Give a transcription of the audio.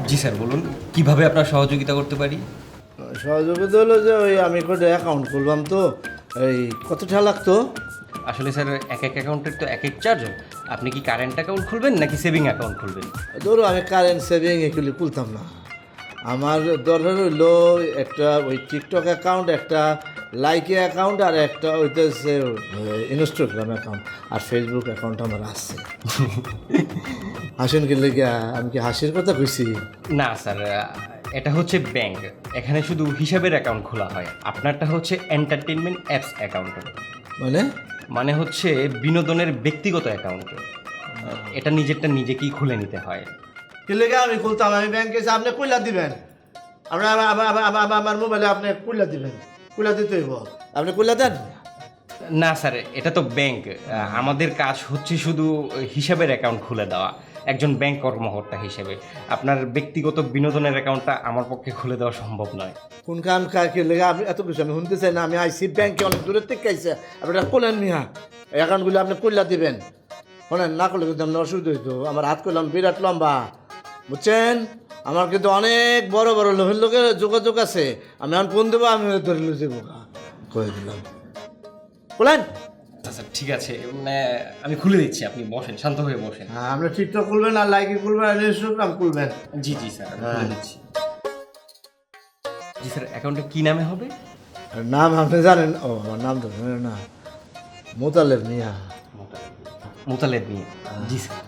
জি sir বলুন কিভাবে আপনার সহযোগিতা করতে পারি। সহযোগিতা হলো যে ওই আমি করে অ্যাকাউন্ট খুললাম তো এই কত টাকা লাগতো? আসলে স্যার এক এক অ্যাকাউন্টের তো এক এক চার্জ। আপনি কি কারেন্ট অ্যাকাউন্ট খুলবেন নাকি সেভিং অ্যাকাউন্ট খুলবেন? ধরো আমি কারেন্ট সেভিং এগুলি খুলতাম না। আমার দরকার হইলো একটা ওই টিকটক অ্যাকাউন্ট, একটা লাইকে অ্যাকাউন্ট, আর একটা হইতেছে ইনস্টাগ্রাম অ্যাকাউন্ট, আর ফেসবুক অ্যাকাউন্ট আমার আছে। হাসেন কি লেগে? আমি কি হাসির কথা কইছি? না স্যার, এটা হচ্ছে ব্যাংক, এখানে শুধু হিসাবের অ্যাকাউন্ট খোলা হয়। আপনারটা হচ্ছে এন্টারটেনমেন্ট অ্যাপস অ্যাকাউন্ট, মানে মানে হচ্ছে বিনোদনের ব্যক্তিগত অ্যাকাউন্ট। এটা নিজেরটা নিজেকেই খুলে নিতে হয়। কি লেগে আমি খুলতাম? আমি ব্যাংকে এসে আপনি কইলা দিবেন, আপনার আমার মোবাইলে আপনি কইলা দিবেন, কইলা দিতে হইব। আপনি কইলা দেন? না স্যার, এটা তো ব্যাংক, আমাদের কাজ হচ্ছে শুধু হিসাবের অ্যাকাউন্ট খুলে দেওয়া একজন ব্যাংক কর্মকর্তা হিসেবে। আপনার ব্যক্তিগত বিনোদনের অ্যাকাউন্টটা আমার পক্ষে খুলে দেওয়া সম্ভব নয়। কোন কাম কি লেগে আপনি এত কিছু আমি শুনতে চাই না। আমি আইসি ব্যাংকে অনেক দূরের থেকে আইসে, আপনি এটা করলেন মিয়া, এই অ্যাকাউন্টগুলো আপনি কইলা দিবেন। শোনেন, না করলে কিন্তু আপনার অসুবিধা হইতো। আমার হাত করলাম বিরাট লম্বা, বুঝছেন? আমার কিন্তু অনেক বড় বড় লোকের লোকের যোগাযোগ আছে। আমি এখন ফোন দেবো, আমি ধরে লুজ দেবো, কয়ে দিলাম। বলেন। আচ্ছা স্যার ঠিক আছে, আমি খুলে দিচ্ছি, আপনি বসেন, শান্ত হয়ে বসেন। হ্যাঁ, আপনি টিকটক খুলবেন, আর লাইকে খুলবেন, আর ইনস্টাগ্রাম খুলবেন। জি জি স্যার, আমি খুলে দিচ্ছি। জি স্যার, অ্যাকাউন্টটা কী নামে হবে? আর নাম আপনি জানেন? ও, আমার নাম তো জানেন না। মোতালেব মিয়া। মোতালেব নিয়ে। জি স্যার।